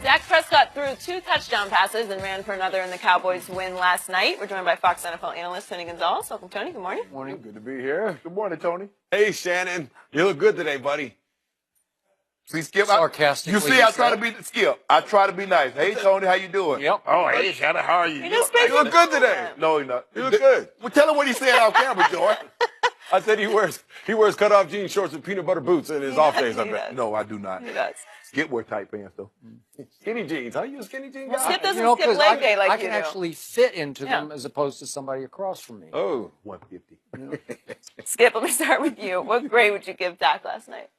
Dak Prescott threw 2 touchdown passes and ran for another in the Cowboys' win last night. We're joined by Fox NFL analyst Tony Gonzalez. Welcome, Tony. Good morning. Good morning. Good to be here. Good morning, Tony. Hey, Shannon. You look good today, buddy. See, Skip. Sarcastically. You see, I try to be Skip. I try to be nice. Hey, Tony, how you doing? Yep. Oh, hey, Shannon, how are you? You look good today. No, you're not. You look good. Well, tell him what he said on camera, Joy. I said he wears cutoff jean shorts and peanut butter boots in his off days, I bet. No, I do not. He does. Skip wears tight pants, though. Skinny jeans. How you a skinny jean guy? Skip doesn't skip leg day like I you can do. actually fit into them as opposed to somebody across from me. Oh. 150. Skip, let me start with you. What grade would you give Dak last night?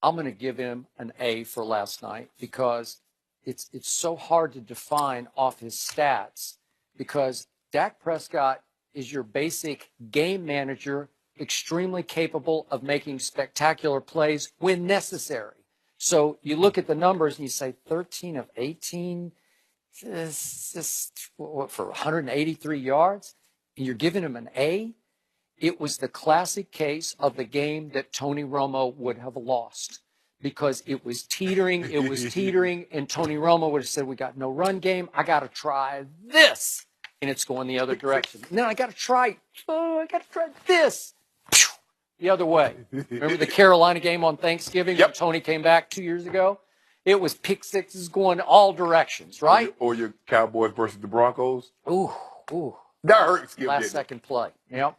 I'm going to give him an A for last night because it's so hard to define off his stats because Dak Prescott is your basic game manager, extremely capable of making spectacular plays when necessary. So you look at the numbers and you say 13 of 18, for 183 yards, and you're giving him an A? It was the classic case of the game that Tony Romo would have lost because it was teetering, and Tony Romo would have said, we got no run game, I got to try this, and it's going the other direction. And then I got to try this. The other way. Remember the Carolina game on Thanksgiving when Tony came back 2 years ago? It was pick sixes going all directions, right? Or your Cowboys versus the Broncos. Ooh. That hurt, Skip. Last second play. Yep.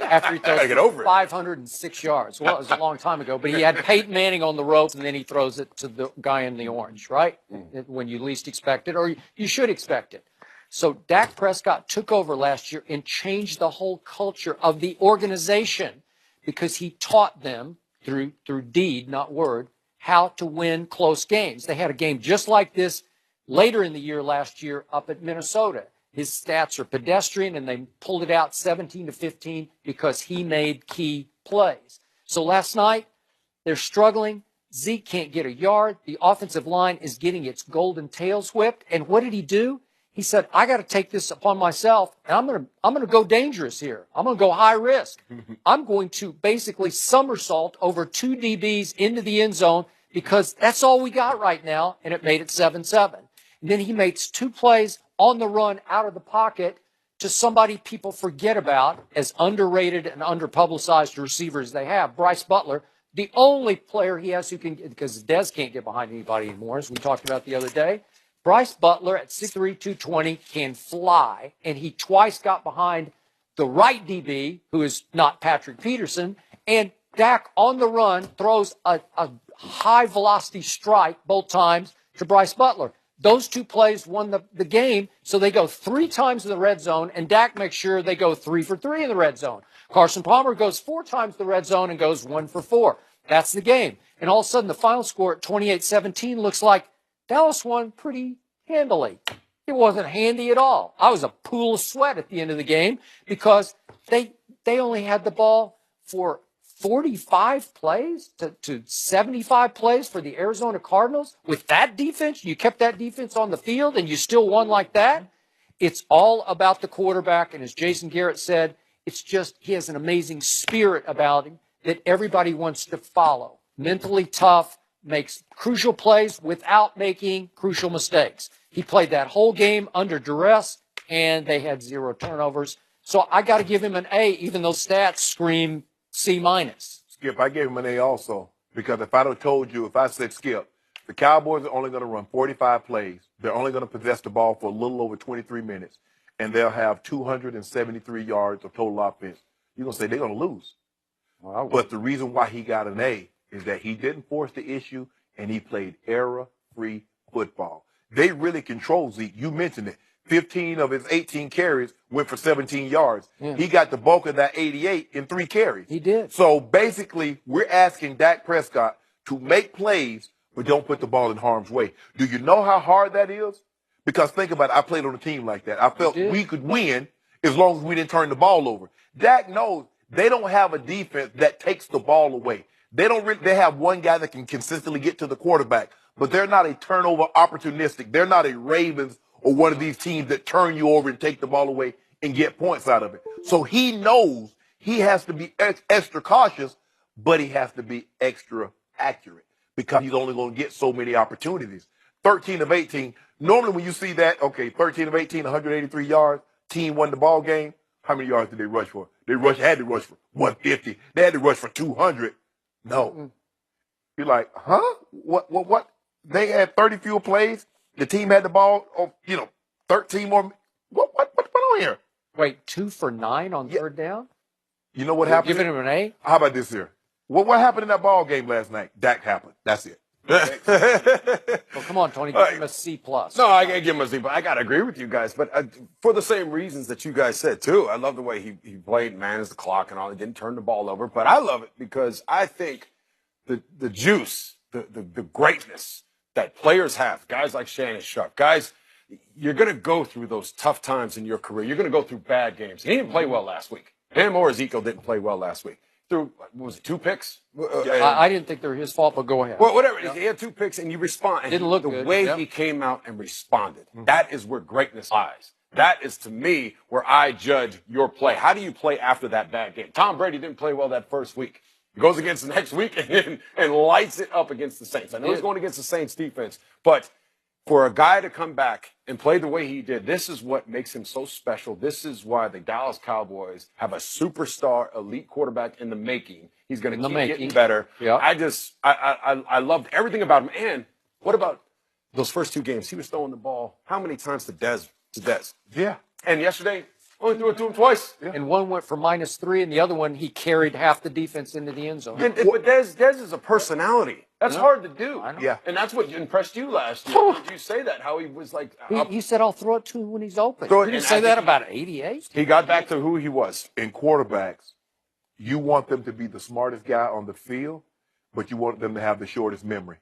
After he throws get over it. 506 yards. Well, it was a long time ago, but he had Peyton Manning on the ropes, and then he throws it to the guy in the orange, right? When you least expect it, or you should expect it. So Dak Prescott took over last year and changed the whole culture of the organization because he taught them through deed, not word, how to win close games. They had a game just like this later in the year last year up at Minnesota. His stats are pedestrian, and they pulled it out 17-15 because he made key plays. So last night, they're struggling. Zeke can't get a yard. The offensive line is getting its golden tails whipped. And what did he do? He said, I got to take this upon myself, and I'm going to go dangerous here. I'm going to go high risk. I'm going to basically somersault over 2 DBs into the end zone because that's all we got right now, and it made it 7-7. And then he makes 2 plays on the run out of the pocket to somebody people forget about as underrated and underpublicized receivers they have, Bryce Butler, the only player he has who can, because Dez can't get behind anybody anymore, as we talked about the other day. Bryce Butler at 6'3", 220 can fly, and he twice got behind the right DB, who is not Patrick Peterson, and Dak on the run throws a high-velocity strike both times to Bryce Butler. Those 2 plays won the game, so they go 3 times in the red zone, and Dak makes sure they go 3 for 3 in the red zone. Carson Palmer goes 4 times in the red zone and goes 1 for 4. That's the game. And all of a sudden, the final score at 28-17 looks like Dallas won pretty handily. It wasn't handy at all. I was a pool of sweat at the end of the game because they only had the ball for 45 plays to 75 plays for the Arizona Cardinals. With that defense, you kept that defense on the field and you still won like that. It's all about the quarterback. And as Jason Garrett said, it's just he has an amazing spirit about him that everybody wants to follow. Mentally tough, makes crucial plays without making crucial mistakes. He played that whole game under duress, and they had 0 turnovers. So I got to give him an A, even though stats scream C-. Skip, I gave him an A also because if I'd have told you, if I said, Skip, the Cowboys are only going to run 45 plays, they're only going to possess the ball for a little over 23 minutes, and they'll have 273 yards of total offense, you're going to say they're going to lose. Well, but the reason why he got an A is that he didn't force the issue, and he played error-free football. They really control Zeke. You mentioned it. 15 of his 18 carries went for 17 yards. Yeah. He got the bulk of that 88 in 3 carries. He did. So basically, we're asking Dak Prescott to make plays, but don't put the ball in harm's way. Do you know how hard that is? Because think about it. I played on a team like that. I felt we could win as long as we didn't turn the ball over. Dak knows they don't have a defense that takes the ball away. They have one guy that can consistently get to the quarterback, but they're not a turnover opportunistic. They're not a Ravens or one of these teams that turn you over and take the ball away and get points out of it. So he knows he has to be extra cautious, but he has to be extra accurate because he's only going to get so many opportunities. 13 of 18. Normally when you see that, okay, 13 of 18, 183 yards, team won the ball game. How many yards did they rush for? Had to rush for 150. They had to rush for 200. No. You're like, huh? What? They had 30 fewer plays. The team had the ball, 13 more. What on here? Wait, 2 for 9 on third down? You know what You're happened? giving him an A? How about this here? What happened in that ball game last night? Dak happened. That's it. Well, come on, Tony, give him a C+. No, I can't give him a C, but I got to agree with you guys. But for the same reasons that you guys said, too. I love the way he played, managed the clock and all. He didn't turn the ball over. But I love it because I think the juice, the greatness that players have, guys like Shannon Sharp, guys, you're going to go through those tough times in your career. You're going to go through bad games. He didn't play well last week. Him or Ezekiel didn't play well last week. Threw, what was it, 2 picks? I didn't think they were his fault, but go ahead. Well, whatever. He had 2 picks, and you respond. Didn't look the good. way Yep. he came out and responded. That is where greatness lies. That is, to me, where I judge your play. How do you play after that bad game? Tom Brady didn't play well that first week. He goes against the next week and lights it up against the Saints. I know he's going against the Saints defense, but for a guy to come back and play the way he did, this is what makes him so special. This is why the Dallas Cowboys have a superstar elite quarterback in the making. He's going to keep getting better. Yeah. I loved everything about him. And what about those first 2 games? He was throwing the ball how many times to Dez? Yeah. And yesterday, only threw it to him twice. Yeah. And one went for -3, and the other one, he carried half the defense into the end zone. But Dez is a personality. That's hard to do. I know. Yeah. And that's what impressed you last year. Did you say that? How he was like. He said, I'll throw it to him when he's open. Throw it, He didn't and say I that think about 88. He got back to who he was. In quarterbacks, you want them to be the smartest guy on the field, but you want them to have the shortest memory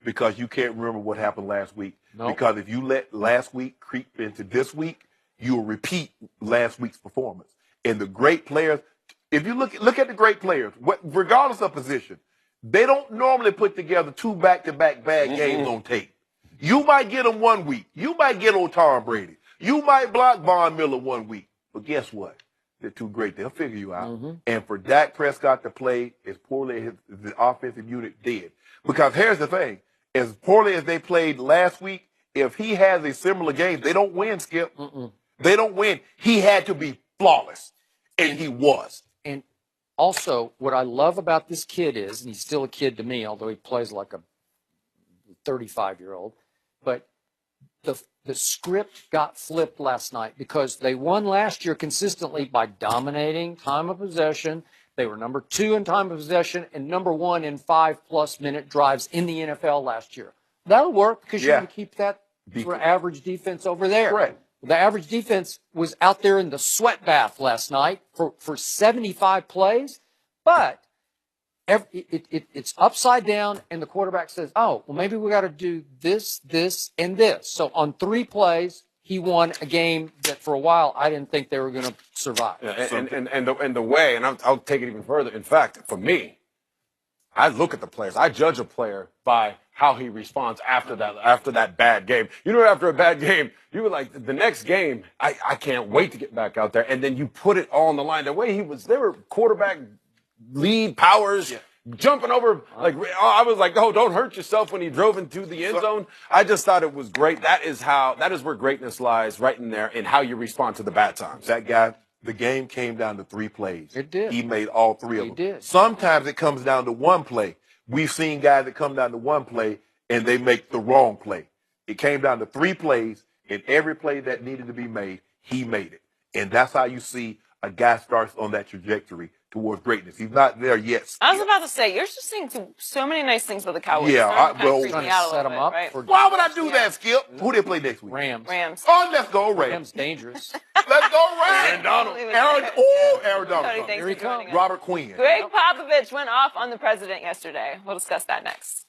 because you can't remember what happened last week. No. Because if you let last week creep into this week, you'll repeat last week's performance. And the great players, if you look at the great players, regardless of position, they don't normally put together 2 back-to-back bad games on tape. You might get them 1 week. You might get on Tom Brady. You might block Von Miller 1 week. But guess what? They're too great. They'll figure you out. And for Dak Prescott to play as poorly as the offensive unit did. Because here's the thing. As poorly as they played last week, if he has a similar game, they don't win, Skip. They don't win. He had to be flawless. And he was. And also, what I love about this kid is, and he's still a kid to me, although he plays like a 35-year-old, but the script got flipped last night because they won last year consistently by dominating time of possession. They were number 2 in time of possession and number 1 in 5+ minute drives in the NFL last year. That'll work because you can keep that sort of average defense over there. Correct. The average defense was out there in the sweat bath last night for 75 plays, but it's upside down, and the quarterback says, oh, well, maybe we got to do this, this, and this. So on 3 plays, he won a game that for a while I didn't think they were going to survive. Yeah, and the way, and I'll take it even further. In fact, for me, I look at the players. I judge a player by how he responds after that bad game. You know, after a bad game, you were like, the next game, I can't wait to get back out there. And then you put it all on the line. The way they were quarterback lead powers. Yeah. Jumping over, like, I was like, oh, don't hurt yourself when he drove into the end zone. I just thought it was great. That is where greatness lies, right in there, in how you respond to the bad times. That guy, the game came down to 3 plays. It did. He made all 3 of them. He did. Sometimes it comes down to 1 play. We've seen guys that come down to 1 play and they make the wrong play. It came down to 3 plays, and every play that needed to be made, he made it. And that's how you see a guy starts on that trajectory towards greatness. He's not there yet. I was about to say, you're just saying so many nice things about the Cowboys. Yeah, Trying to trying to set them up. right? For Why would I do that, Skip? Who they play next week? Rams. Oh, let's go Rams. Rams dangerous. Let's go Rams. Aaron Donald. Aaron Donald. Tony, thanks Here he for joining comes. us. Robert Quinn. Greg Popovich went off on the president yesterday. We'll discuss that next.